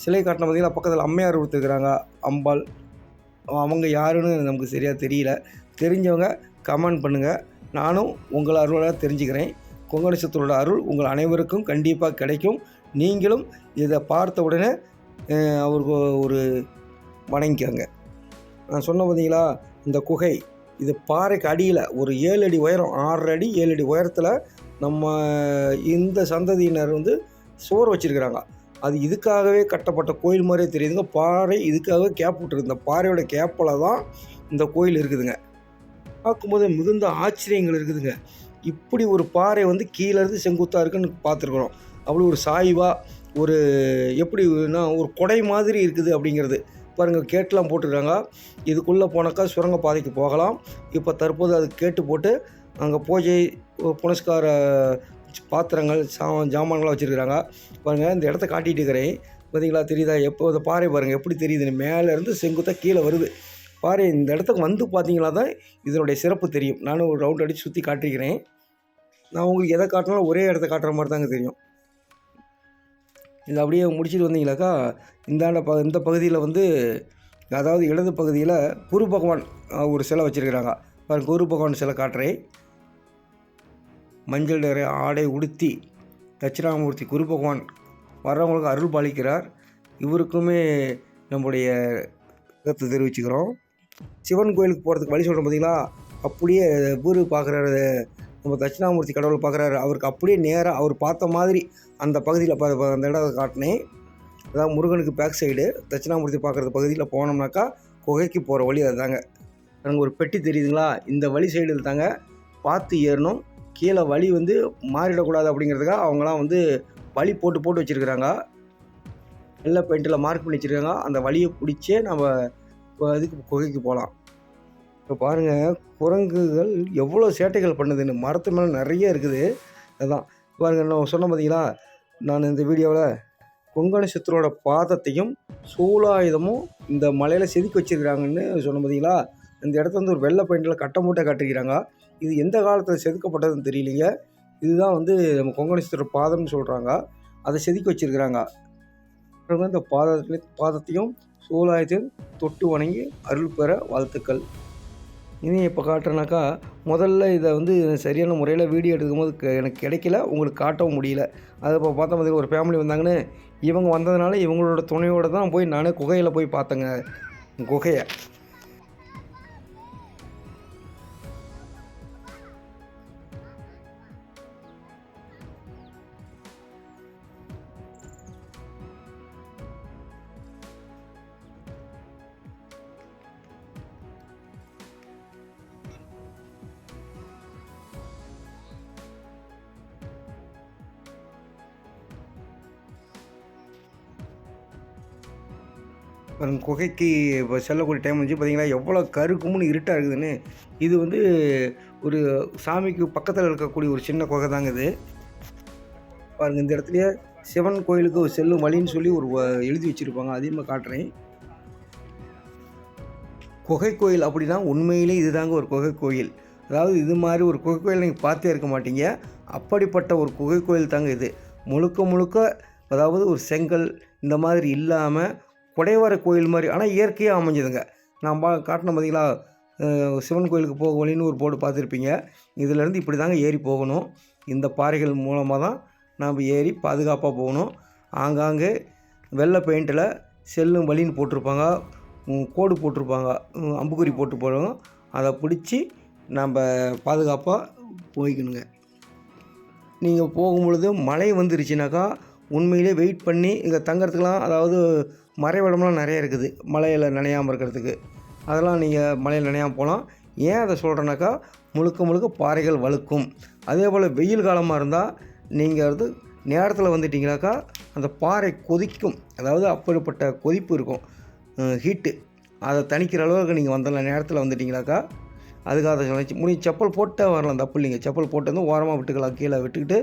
சிலை காட்டின பார்த்தீங்கன்னா, பக்கத்தில் அம்மையார் கொடுத்துருக்குறாங்க, அம்பாள். அவங்க யாருன்னு நமக்கு சரியாக தெரியல. தெரிஞ்சவங்க கமெண்ட் பண்ணுங்கள். நானும் உங்கள் அருளாக தெரிஞ்சுக்கிறேன். கொங்கண சித்தரோட அருள் உங்கள் அனைவருக்கும் கண்டிப்பாக கிடைக்கும். நீங்களும் இதை பார்த்த உடனே அவருக்கு ஒரு வணங்கிக்கங்க. நான் சொன்ன பார்த்தீங்களா, இந்த குகை இது பாறைக்கு அடியில் ஒரு 7 அடி உயரம், 6 அடி 7 அடி உயரத்தில் நம்ம இந்த சந்ததியினர் வந்து சுவர் வச்சுருக்கிறாங்க. அது இதுக்காகவே கட்டப்பட்ட கோயில் மாதிரியே தெரியுதுங்க. பாறை இதுக்காகவே கேப் விட்டுருக்கு. இந்த பாறையோட கேப்பில் தான் இந்த கோயில் இருக்குதுங்க. பார்க்கும்போது மிகுந்த ஆச்சரியங்கள் இருக்குதுங்க. இப்படி ஒரு பாறை வந்து கீழேருந்து செங்குத்தாக இருக்குன்னு பார்த்துருக்குறோம். அப்படி ஒரு சாய்வாக ஒரு எப்படின்னா ஒரு கொடை மாதிரி இருக்குது அப்படிங்கிறது பாருங்கள். கேட்லாம் போட்டுருக்காங்க. இதுக்குள்ளே போனாக்கா சுரங்க பாதைக்கு போகலாம். இப்போ தற்போது அது கேட்டு போட்டு அங்கே பூஜை புனஸ்கார பாத்திரங்கள் ஜாமான்கள்லாம் வச்சுருக்கிறாங்க. பாருங்கள், இந்த இடத்த காட்டிகிட்டு இருக்கிறேன் பார்த்தீங்களா, தெரியுதா? எப்போ இந்த பாறை பாருங்கள் எப்படி தெரியுதுன்னு. மேலேருந்து செங்குத்தாக கீழே வருது பாறை. இந்த இடத்துக்கு வந்து பார்த்தீங்களா தான் இதனுடைய சிறப்பு தெரியும். நானும் ஒரு ரவுண்ட் அடித்து சுற்றி காட்டிக்கிறேன். நான் உங்களுக்கு எதை காட்டினாலும் ஒரே இடத்த காட்டுற மாதிரி தாங்க தெரியும். இது அப்படியே முடிச்சுட்டு வந்தீங்களாக்கா, இந்த பகுதியில் வந்து அதாவது இடது பகுதியில் குரு பகவான் ஒரு சிலை வச்சுருக்கிறாங்க. பாருங்கள், குரு பகவான் சிலை காட்டுறேன். மஞ்சள் நிற ஆடை உடுத்தி தட்சிணாமூர்த்தி குரு பகவான் வர்றவங்களுக்கு அருள் பாலிக்கிறார். இவருக்குமே நம்முடைய கருத்து தெரிவிச்சுக்கிறோம். சிவன் கோயிலுக்கு போகிறதுக்கு வழி சொல்கிறோம் பார்த்தீங்களா, அப்படியே குரு பார்க்குறாரு, நம்ம தட்சிணாமூர்த்தி கடவுளை பார்க்குறாரு. அவருக்கு அப்படியே நேராக அவர் பார்த்த மாதிரி அந்த பகுதியில் அந்த இடத்த காட்டினேன். அதாவது முருகனுக்கு பேக் சைடு தட்சிணாமூர்த்தி பார்க்குற பகுதியில் போனோம்னாக்கா குகைக்கு போகிற வழி அதுதாங்க. எனக்கு ஒரு பெட்டி தெரியுதுங்களா, இந்த வழி சைடில் தாங்க பார்த்து ஏறணும். கீழே வழி வந்து மாறிடக்கூடாது அப்படிங்கிறதுக்காக அவங்களாம் வந்து வழி போட்டு போட்டு வச்சுருக்குறாங்க. வெள்ளை பெயிண்டில் மார்க் பண்ணி வச்சுருக்காங்க. அந்த வழியை பிடிச்சே நம்ம இதுக்கு குகைக்கு போகலாம். இப்போ பாருங்கள், குரங்குகள் எவ்வளோ சேட்டைகள் பண்ணுதுன்னு. மரத்து மேலே நிறைய இருக்குது. அதுதான் பாருங்கள், நான் சொன்ன பார்த்தீங்களா, நான் இந்த வீடியோவில் கொங்கண சித்தரோட பாதத்தையும் சூலாயுதமும் இந்த மலையில் செதுக்கி வச்சுருக்கிறாங்கன்னு சொன்ன பார்த்தீங்களா. இந்த இடத்துல வந்து ஒரு வெள்ளை பெயிண்டில் கட்ட மூட்டை காட்டிக்கிறாங்க. இது எந்த காலத்தில் செதுக்கப்பட்டதுன்னு தெரியலைங்க. இதுதான் வந்து நம்ம கொங்கண சித்தரோட பாதம்னு சொல்கிறாங்க. அதை செதுக்கி வச்சுருக்கிறாங்க. அப்புறம் இந்த பாதத்தையும் சூலாயுதத்தையும் தொட்டு வணங்கி அருள் பெற வாழ்த்துக்கள். இனி இப்போ காட்டுறேனாக்கா, முதல்ல இதை வந்து சரியான முறையில் வீடியோ எடுக்கும்போது எனக்கு கிடைக்கல, உங்களுக்கு காட்டவும் முடியல. அதை இப்போ பார்த்தா மாதிரி ஒரு ஃபேமிலி வந்தாங்கன்னு, இவங்க வந்ததுனால இவங்களோட துணையோடு தான் போய் நானே குகையில் போய் பார்த்தேங்க குகையை. குகைக்கு இப்போ செல்லக்கூடிய டைம் வந்து பார்த்திங்கன்னா எவ்வளோ கருக்கும்னு இருட்டாக இருக்குதுன்னு. இது வந்து ஒரு சாமிக்கு பக்கத்தில் இருக்கக்கூடிய ஒரு சின்ன குகை தாங்க இது. பாருங்கள், இந்த இடத்துலையே சிவன் கோயிலுக்கு செல்லும் வழின்னு சொல்லி ஒரு எழுதி வச்சுருப்பாங்க. அதிகமாக காட்டுறேன். குகை கோயில் அப்படின்னா உண்மையிலே இதுதாங்க ஒரு குகை கோயில். அதாவது இது மாதிரி ஒரு குகை கோயில் நீங்கள் பார்த்தே இருக்க மாட்டீங்க. அப்படிப்பட்ட ஒரு குகை கோயில் தாங்க இது. முழுக்க முழுக்க அதாவது ஒரு செங்கல் இந்த மாதிரி இல்லாமல் குடைவர கோயில் மாதிரி, ஆனால் இயற்கையாக அமைஞ்சதுங்க. நான் காட்டின பார்த்தீங்களா, சிவன் கோயிலுக்கு போக வழின்னு ஒரு போர்டு பார்த்துருப்பீங்க. இதிலேருந்து இப்படி தாங்க ஏறி போகணும். இந்த பாறைகள் மூலமாக தான் நாம் ஏறி பாதுகாப்பாக போகணும். ஆங்காங்கே வெள்ளை பெயிண்டில் செல்லும் வழின்னு போட்டிருப்பாங்க, கோடு போட்டிருப்பாங்க, அம்புக்குறி போட்டு போடுவாங்க. அதை பிடிச்சி நம்ம பாதுகாப்பாக போய்க்கணுங்க. நீங்கள் போகும்பொழுது மழை வந்துருச்சுனாக்கா உண்மையிலே வெயிட் பண்ணி இங்கே தங்கறதுக்கெலாம், அதாவது மறைவிடம்லாம் நிறைய இருக்குது மலையில் நனையாமல் இருக்கிறதுக்கு. அதெல்லாம் நீங்கள் மலையில் நனையாமல் போகலாம். ஏன் அதை சொல்கிறேன்னாக்கா, முழுக்க முழுக்க பாறைகள் வழுக்கும். அதே போல் வெயில் காலமாக இருந்தால் நீங்கள் வந்து நேரத்தில் வந்துட்டிங்கனாக்கா அந்த பாறை கொதிக்கும். அதாவது அப்படிப்பட்ட கொதிப்பு இருக்கும், ஹீட்டு. அதை தணிக்கிற அளவுக்கு நீங்கள் வந்துடலாம் நேரத்தில் வந்துட்டிங்கனாக்கா. அதுக்காக அதை சொல்லி செப்பல் போட்டே வரலாம், தப்பு இல்லைங்க. செப்பல் போட்டு வந்து ஓரமாக விட்டுக்கலாம், கீழே விட்டுக்கிட்டு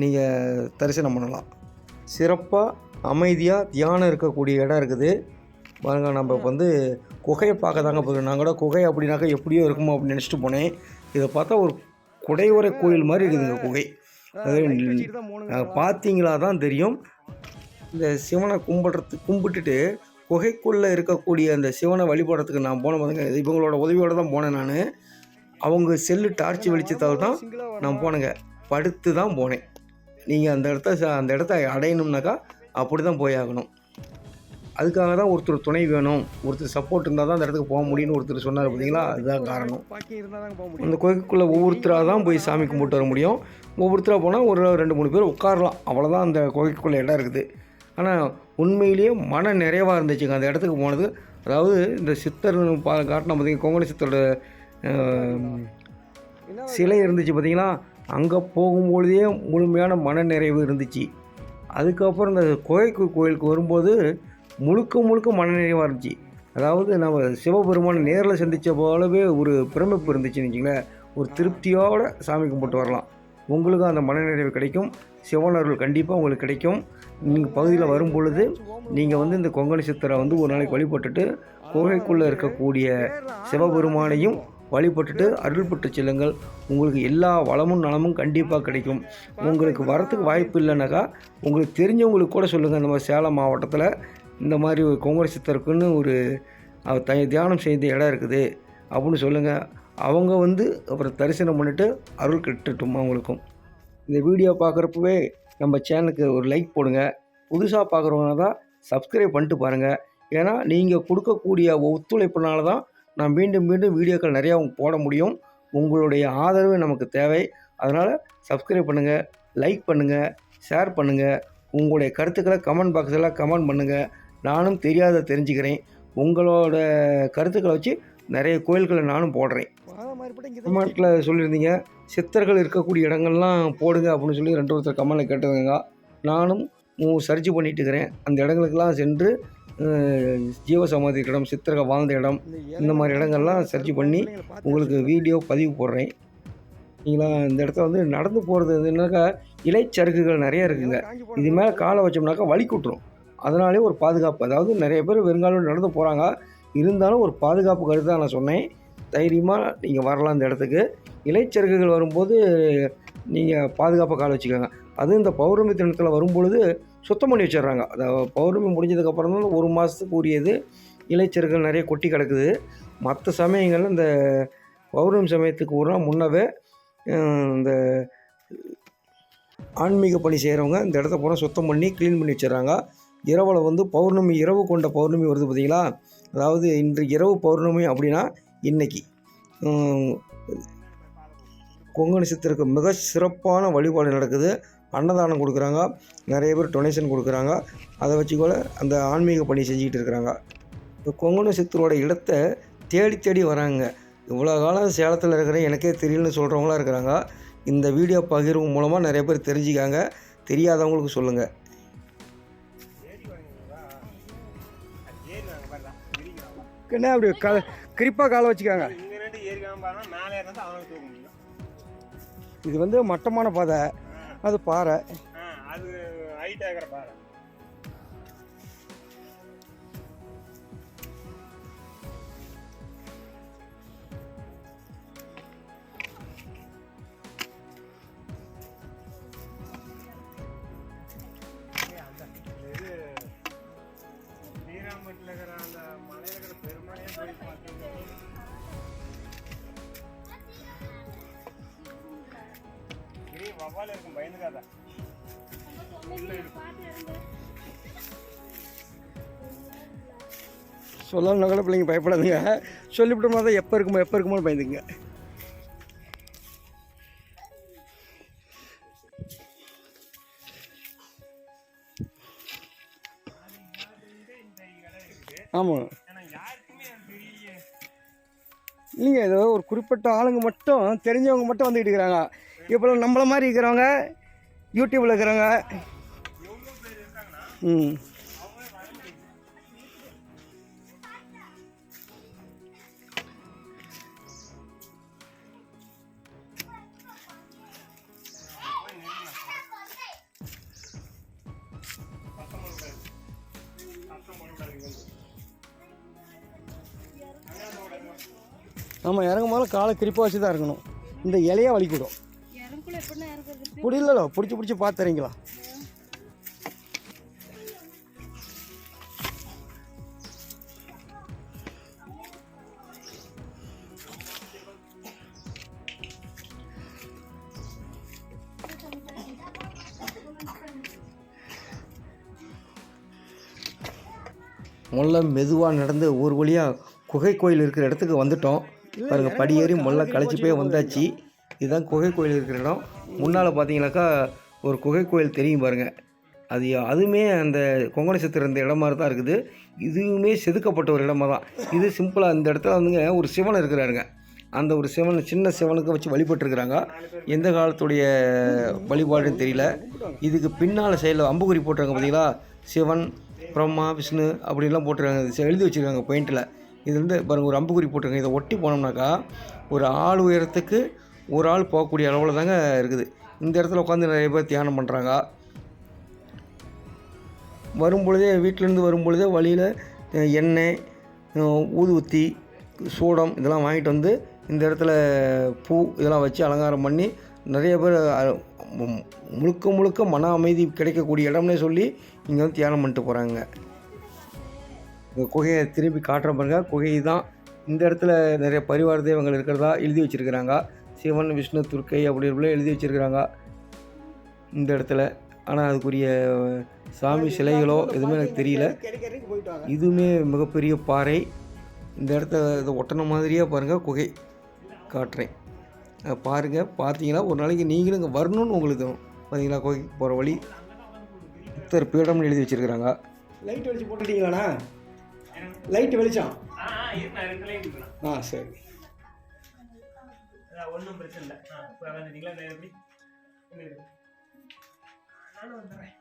நீங்கள் தரிசனம் பண்ணலாம். சிறப்பாக அமைதியாக தியானம் இருக்கக்கூடிய இடம் இருக்குது. பாருங்கள், நம்ம இப்போ வந்து குகையை பார்க்க தாங்க போகிறோம். நான் கூட குகை அப்படின்னாக்கா எப்படியோ இருக்குமோ அப்படின்னு நினச்சிட்டு போனேன். இதை பார்த்தா ஒரு குடைவரை கோயில் மாதிரி இருக்குதுங்க குகை. அது பார்த்தீங்களா தான் தெரியும். இந்த சிவனை கும்பிட்டுட்டு குகைக்குள்ளே இருக்கக்கூடிய அந்த சிவனை வழிபடுறதுக்கு நான் போன போதுங்க, இவங்களோட உதவியோடு தான் போனேன். நான் அவங்க செல்லு டார்ச் வெளிச்சத்தால் தான் நான் போனேங்க. படுத்து தான் போனேன். நீங்கள் அந்த இடத்த அடையணும்னாக்கா அப்படி தான் போய் ஆகணும். அதுக்காக தான் ஒருத்தர் துணை வேணும், ஒருத்தர் சப்போர்ட் இருந்தால் தான் அந்த இடத்துக்கு போக முடியும்னு ஒருத்தர் சொன்னார் பார்த்தீங்களா. அதுதான் காரணம். அந்த கோயிலுக்குள்ளே ஒவ்வொருத்தராக தான் போய் சாமி கும்பிட்டு வர முடியும். ஒவ்வொருத்தராக போனால் ஒரு 2-3 பேர் உட்காரலாம், அவ்வளோதான் அந்த கோயிலுக்குள்ளே இடம் இருக்குது. ஆனால் உண்மையிலேயே மன நிறைவாக இருந்துச்சுங்க அந்த இடத்துக்கு போனது. அதாவது இந்த சித்தர் காட்டின பார்த்தீங்கன்னா, கொங்கண சித்தரோட சிலை இருந்துச்சு பார்த்தீங்களா, அங்கே போகும்பொழுதே முழுமையான மன நிறைவு இருந்துச்சு. அதுக்கப்புறம் இந்த கோயிலுக்கு வரும்போது முழுக்க மனநிறைவாக இருந்துச்சு. அதாவது நம்ம சிவபெருமானை நேரில் சந்தித்த போலவே ஒரு பிரமிப்பு இருந்துச்சுன்னு வச்சுங்களேன். ஒரு திருப்தியோடு சாமி கும்பிட்டு வரலாம். உங்களுக்கும் அந்த மனநிறைவு கிடைக்கும். சிவனர்கள் கண்டிப்பாக உங்களுக்கு கிடைக்கும். நீங்கள் பகுதியில் வரும் பொழுது நீங்கள் வந்து இந்த கொங்கண சித்தரை வந்து ஒரு நாளைக்கு வழிபட்டுட்டு கோகைக்குள்ளே இருக்கக்கூடிய சிவபெருமானையும் வழிபட்டுட்டு அருள் பெற்று செல்லுங்கள். உங்களுக்கு எல்லா வளமும் நலமும் கண்டிப்பாக கிடைக்கும். உங்களுக்கு வரத்துக்கு வாய்ப்பு இல்லைனாக்கா உங்களுக்கு தெரிஞ்சவங்களுக்கு கூட சொல்லுங்கள். இந்த மாதிரி சேலம் மாவட்டத்தில் இந்த மாதிரி ஒரு கொங்கண சித்தருக்குன்னு ஒரு தியானம் செய்த இடம் இருக்குது அப்படின்னு சொல்லுங்கள். அவங்க வந்து அப்புறம் தரிசனம் பண்ணிவிட்டு அருள் கிட்டட்டும் அவங்களுக்கும். இந்த வீடியோ பார்க்குறப்பவே நம்ம சேனலுக்கு ஒரு லைக் போடுங்க. புதுசாக பார்க்குறவங்க தான் சப்ஸ்கிரைப் பண்ணிட்டு பாருங்கள். ஏன்னா நீங்கள் கொடுக்கக்கூடிய ஒத்துழைப்புனால தான் நான் மீண்டும் வீடியோக்கள் நிறையா போட முடியும். உங்களுடைய ஆதரவு நமக்கு தேவை. அதனால் சப்ஸ்கிரைப் பண்ணுங்கள், லைக் பண்ணுங்கள், ஷேர் பண்ணுங்கள். உங்களுடைய கருத்துக்களை கமெண்ட் பாக்ஸில் கமெண்ட் பண்ணுங்கள். நானும் தெரியாத தெரிஞ்சுக்கிறேன். உங்களோட கருத்துக்களை வச்சு நிறைய கோயில்களை நானும் போடுறேன். கமெண்ட்டில் சொல்லியிருந்தீங்க சித்தர்கள் இருக்கக்கூடிய இடங்கள்லாம் போடுங்க அப்படின்னு சொல்லி ஒருத்தர் கமெண்ட்டில் கேட்டுருங்க. நானும் சர்ச் பண்ணிட்டு இருக்கிறேன். அந்த இடங்களுக்கெல்லாம் சென்று ஜீவசமாதி இடம், சித்தர்கள் வாழ்ந்த இடம், இந்த மாதிரி இடங்கள்லாம் சர்ச் பண்ணி உங்களுக்கு வீடியோ பதிவு போடுறேன். நீங்களா இந்த இடத்துல வந்து நடந்து போகிறது என்னக்கா இலைச்சறுக்குகள் நிறையா இருக்குங்க. இது மேலே காலை வச்சோம்னாக்கா வலிக்குட்டுரும். அதனாலே ஒரு பாதுகாப்பு, அதாவது நிறைய பேர் வெறுங்காலம் நடந்து போகிறாங்க, இருந்தாலும் ஒரு பாதுகாப்பு கருத்து தான் நான் சொன்னேன். தைரியமாக நீங்கள் வரலாம் இந்த இடத்துக்கு. இலைச்சறுக்குகள் வரும்போது நீங்கள் பாதுகாப்பாக காலை வச்சுக்கோங்க. அதுவும் இந்த பௌர்ணமி தினத்தில் வரும்பொழுது சுத்தம் பண்ணி வச்சிடுறாங்க. அதாவது பௌர்ணமி முடிஞ்சதுக்கப்புறம் தான் 1 மாதத்துக்கு உரியது. இலைச்சறுக்குகள் நிறைய கொட்டி கிடக்குது. மற்ற சமயங்களில் இந்த பௌர்ணமி சமயத்துக்கு ஒரு நாள் முன்னவே இந்த ஆன்மீக பணி செய்கிறவங்க இந்த இடத்த பூரா சுத்தம் பண்ணி க்ளீன் பண்ணி வச்சிடுறாங்க. இரவில் வந்து பௌர்ணமி இரவு கொண்ட பௌர்ணமி வருது பார்த்தீங்களா, அதாவது இன்று இரவு பௌர்ணமி அப்படின்னா இன்றைக்கி கொங்கணி சித்தருக்கு மிக சிறப்பான வழிபாடு நடக்குது. அன்னதானம் கொடுக்குறாங்க, நிறைய பேர் டொனேஷன் கொடுக்குறாங்க. அதை வச்சு கூட அந்த ஆன்மீக பணி செஞ்சுக்கிட்டு இருக்கிறாங்க. இந்த கொங்கணி சித்தரோட இடத்த தேடி தேடி வராங்க. இவ்வளோ காலம் சேலத்தில் இருக்கிற எனக்கே தெரியலன்னு சொல்கிறவங்களாம் இருக்கிறாங்க. இந்த வீடியோ பகிர்வு மூலமாக நிறைய பேர் தெரிஞ்சுக்காங்க. தெரியாதவங்களுக்கு சொல்லுங்கள். என்ன அப்படி குறிப்பாக காலை வச்சுக்காங்க. இது வந்து மட்டமான பாதை, அது பாறை. அது ஹைட் ஆகிற பாறை. ஸ்ரீராமட்டில் இருக்கிற அந்த மலையில் இருக்கிற பெருமலையே போய் பார்த்து வவ்வால் இருக்கும், பயந்துக்காத. சொல்லணும்னா கூட பிள்ளைங்க பயப்படாதுங்க. சொல்லிவிட்டோம்னா தான் எப்போ இருக்குமோ பயந்துங்க. ஆமாம், இல்லைங்க, ஏதோ ஒரு குறிப்பிட்ட ஆளுங்க மட்டும், தெரிஞ்சவங்க மட்டும் வந்துக்கிட்டு இருக்கிறாங்க. இப்போ நம்மளை மாதிரி இருக்கிறவங்க, யூடியூப்பில் இருக்கிறவங்க, ஆமாம், இறங்கும் போது காலை குறிப்பாக வச்சு தான் இருக்கணும். இந்த இலையா வலிக்கிடும். புரியல, பிடிச்சி பார்த்துறீங்களா? முல்லை மெதுவாக நடந்து ஒரு வழியாக குகை கோயில் இருக்கிற இடத்துக்கு வந்துட்டோம். பாருங்கள், படியேறி முல்லை களைச்சி போய் வந்தாச்சு. இதுதான் குகை கோயில் இருக்கிற இடம். முன்னால் பார்த்தீங்கன்னாக்கா ஒரு குகை கோயில் தெரியும் பாருங்கள். அதுவுமே அந்த கொங்கணி சித்தர் இருந்த இடம் மாதிரி தான் இருக்குது. இதுவுமே செதுக்கப்பட்ட ஒரு இடமா தான். இது சிம்பிளாக இந்த இடத்துல வந்துங்க ஒரு சிவன் இருக்கிறாருங்க. அந்த ஒரு சிவன், சின்ன சிவனுக்கு வச்சு வழிபட்டுருக்குறாங்க. எந்த காலத்துடைய வழிபாடுன்னு தெரியல. இதுக்கு பின்னால் சைடில் அம்புக்குறி போட்டிருக்காங்க பார்த்தீங்களா, சிவன், பிரம்மா, விஷ்ணு அப்படின்லாம் போட்டிருக்காங்க, எழுதி வச்சுருக்காங்க பெயிண்டில். இது வந்து பாருங்கள், ஒரு அம்புக்குறி போட்டிருக்காங்க. இதை ஒட்டி போனோம்னாக்கா ஒரு ஆள் உயரத்துக்கு ஒரு ஆள் போகக்கூடிய அளவில் தாங்க இருக்குது. இந்த இடத்துல உட்காந்து நிறைய பேர் தியானம் பண்ணுறாங்க. வரும்பொழுதே, வீட்டிலேருந்து வரும்பொழுதே வழியில் எண்ணெய், ஊதுவத்தி, சூடம் இதெல்லாம் வாங்கிட்டு வந்து இந்த இடத்துல பூ இதெல்லாம் வச்சு அலங்காரம் பண்ணி நிறைய பேர் முழுக்க மன அமைதி கிடைக்கக்கூடிய இடம்னே சொல்லி இங்கே வந்து தியானம் பண்ணிட்டு போகிறாங்க. இந்த குகையை திருப்பி காட்டுற பாருங்க. குகை தான். இந்த இடத்துல நிறைய பரிவார தெய்வங்கள் இருக்கிறதா எழுதி வச்சுருக்கிறாங்க. சிவன், விஷ்ணு, துர்க்கை அப்படி இப்படிலாம் எழுதி வச்சுருக்கிறாங்க இந்த இடத்துல. ஆனால் அதுக்குரிய சாமி சிலைகளோ எதுவுமே எனக்கு தெரியல. இதுவுமே மிகப்பெரிய பாறை. இந்த இடத்த இதை ஒட்டின மாதிரியே பாருங்கள், குகை காட்டுறேன் பாருங்கள். பார்த்தீங்கன்னா ஒரு நாளைக்கு நீங்களும் இங்கே வரணும்னு உங்களுக்கு பார்த்தீங்களா. குகைக்கு போகிற வழி புத்தர் பீடம்னு எழுதி வச்சுருக்கிறாங்க. லைட் வெளிச்சு போட்டுட்டீங்களாண்ணா? லைட்டு வெளிச்சம் சரி, ஒன்றும் பிரச்சனை இல்லை. வந்துட்டீங்களா? எப்படி நானும் வந்துடுறேன்.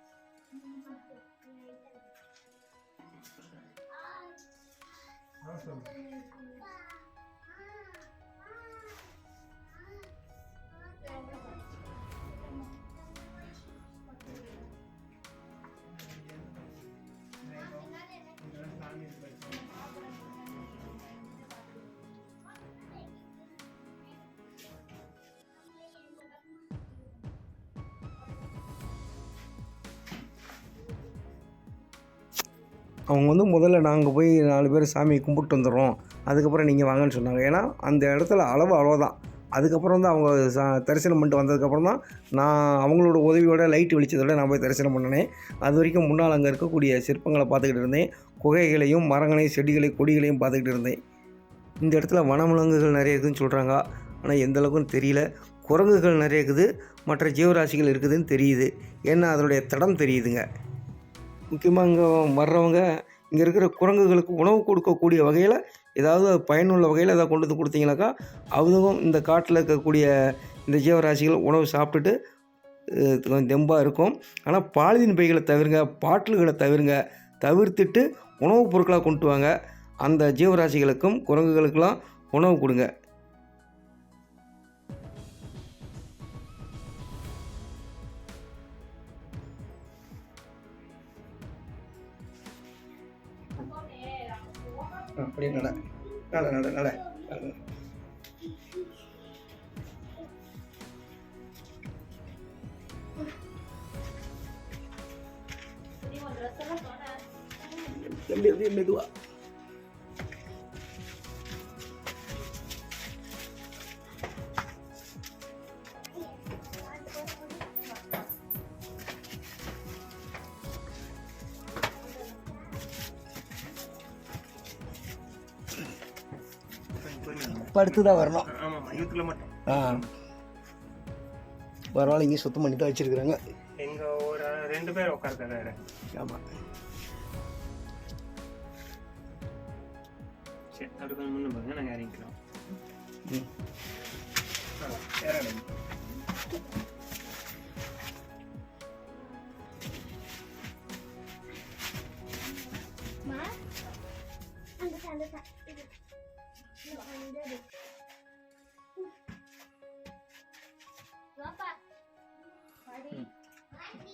அவங்க வந்து முதல்ல நாங்கள் போய் 4 பேர் சாமியை கும்பிட்டு வந்துடுறோம், அதுக்கப்புறம் நீங்கள் வாங்கன்னு சொன்னாங்க. ஏன்னா அந்த இடத்துல அளவு அவ்வளோதான். அதுக்கப்புறம் வந்து அவங்க தரிசனம் பண்ணிட்டு வந்ததுக்கப்புறம் தான் நான் அவங்களோட உதவியோட லைட்டு வெளிச்சத்தோட நான் போய் தரிசனம் பண்ணினேன். அது வரைக்கும் முன்னால் அங்கே இருக்கக்கூடிய சிற்பங்களை பார்த்துக்கிட்டு இருந்தேன். குகைகளையும் மரங்களையும் செடிகளையும் கொடிகளையும் பார்த்துக்கிட்டு இருந்தேன். இந்த இடத்துல வனவிலங்குகள் நிறைய இருக்குதுன்னு சொல்கிறாங்க, ஆனால் எந்த அளவுக்குன்னு தெரியல. குரங்குகள் நிறைய இருக்குது, மற்ற ஜீவராசிகள் இருக்குதுன்னு தெரியுது. ஏன்னா அதனுடைய தடம் தெரியுதுங்க. முக்கியமாக இங்கே வர்றவங்க இங்கே இருக்கிற குரங்குகளுக்கு உணவு கொடுக்கக்கூடிய வகையில் ஏதாவது பயனுள்ள வகையில் ஏதாவது கொண்டு வந்து கொடுத்தீங்கனாக்கா அதுவும் இந்த காட்டில் இருக்கக்கூடிய இந்த ஜீவராசிகள் உணவு சாப்பிட்டுட்டு கொஞ்சம் தெம்பாக இருக்கும். ஆனால் பாலிதீன் பைகளை தவிருங்க, பாட்டில்களை தவிர்த்துட்டு உணவுப் பொருட்களாக கொண்டு வாங்க. அந்த ஜீவராசிகளுக்கும் குரங்குகளுக்கெல்லாம் உணவு கொடுங்க. அப்படியே நட நட நட நட அப்படியே மெதுவா. படுத்து தான் வரணும். ஆமாம், யூத்தில் மட்டும். பரவாயில்ல, இங்கே சுத்தம் பண்ணி தான் வச்சுருக்குறாங்க. எங்கே ஒரு 2 பேர் உட்காருக்காரு. ஆமாம், சரி, அப்படி கொஞ்சம் முன்ன பாருங்க, நாங்கள் இறங்கிக்கிறோம்.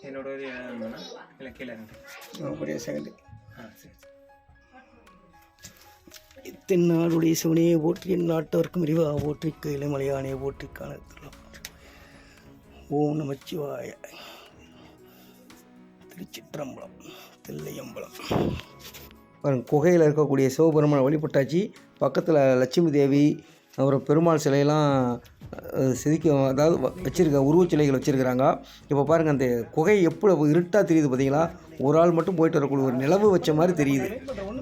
என்னோட இல்லை கீழே ஒரே செகண்ட். சரி. தென்னாடுடைய சிவனையை போற்றி, என் நாட்டவர்க்கும் விரிவாக போற்றி, கையில மலையானே போற்றி, காணத்தில் ஓம் நமச்சிவாய. திருச்சிற்றம்பலம், தில்லையம்பலம். பாருங்க, குகையில் இருக்கக்கூடிய சிவபெருமானை வழிபட்டாச்சு. பக்கத்தில் லட்சுமி தேவி அப்புறம் பெருமாள் சிலையெல்லாம் அதாவது உருவச்சிலைகள் வச்சுருக்கிறாங்க. இப்போ பாருங்கள், அந்த குகை எப்படி இருட்டாக தெரியுது பார்த்தீங்களா? ஒரு ஆள் மட்டும் போயிட்டு வரக்கூடிய ஒரு நிலவு வச்ச மாதிரி தெரியுது.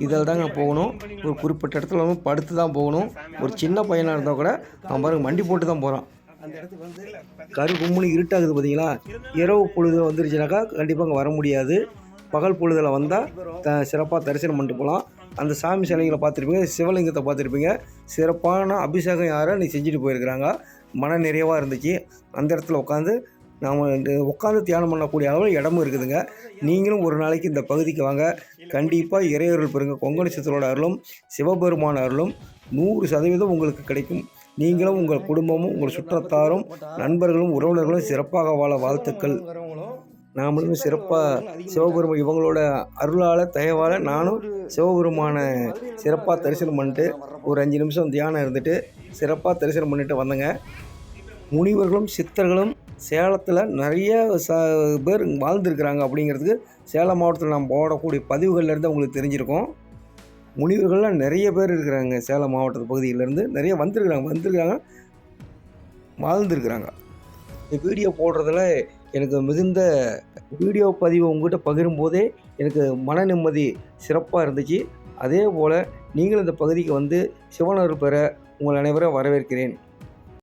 இதில் தாங்க போகணும். ஒரு குறிப்பிட்ட இடத்துல வந்து படுத்து தான் போகணும். ஒரு சின்ன பையனாக இருந்தால் கூட அவன் பாருங்கள் மண்டி போட்டு தான் போகிறான். அந்த இடத்துக்கு வந்து கரு கும்முனு இருட்டாகுது பார்த்தீங்களா? இரவு பொழுது வந்துருச்சுனாக்கா கண்டிப்பாக அங்கே வர முடியாது. பகல் பொழுதில் வந்தால் சிறப்பாக தரிசனம் பண்ணிட்டு போகலாம். அந்த சாமி சிலைகளை பார்த்துருப்பீங்க, சிவலிங்கத்தை பார்த்துருப்பீங்க. சிறப்பான அபிஷேகம் யாரை நீ செஞ்சுட்டு போயிருக்கிறாங்க. மன நிறைவாக இருந்துச்சு. அந்த இடத்துல உட்காந்து தியானம் பண்ணக்கூடிய அளவு இடமும் இருக்குதுங்க. நீங்களும் ஒரு நாளைக்கு இந்த பகுதிக்கு வாங்க. கண்டிப்பாக இறையருள் பெறுங்க. கொங்கண சித்தரோட அருளும் சிவபெருமான அருளும் 100% உங்களுக்கு கிடைக்கும். நீங்களும் உங்கள் குடும்பமும் உங்கள் சுற்றத்தாரும் நண்பர்களும் உறவினர்களும் சிறப்பாக வாழ வாழ்த்துக்கள். நாமளும் சிறப்பாக சிவபெருமான் இவங்களோட அருளால் தயவால் நானும் சிவபெருமான சிறப்பாக தரிசனம் பண்ணிட்டு ஒரு 5 நிமிஷம் தியானம் இருந்துட்டு சிறப்பாக தரிசனம் பண்ணிட்டு வந்தேங்க. முனிவர்களும் சித்தர்களும் சேலத்தில் நிறைய பேர் வாழ்ந்துருக்கிறாங்க அப்படிங்கிறதுக்கு சேலம் மாவட்டத்தில் நாம் போடக்கூடிய பதிவுகள்லேருந்து உங்களுக்கு தெரிஞ்சிருக்கோம். முனிவர்கள்லாம் நிறைய பேர் இருக்கிறாங்க. சேலம் மாவட்டத்து பகுதியிலேருந்து நிறைய வந்திருக்கிறாங்க வாழ்ந்துருக்கிறாங்க. இந்த வீடியோ போடுறதுல எனக்கு மிகுந்த வீடியோ பதிவை உங்கள்கிட்ட பகிரும்போதே எனக்கு மன நிம்மதி சிறப்பாக இருந்துச்சு. அதே போல் நீங்களும் இந்த பகுதிக்கு வந்து சிவனருள் பெற உங்கள் அனைவரும் வரவேற்கிறேன்.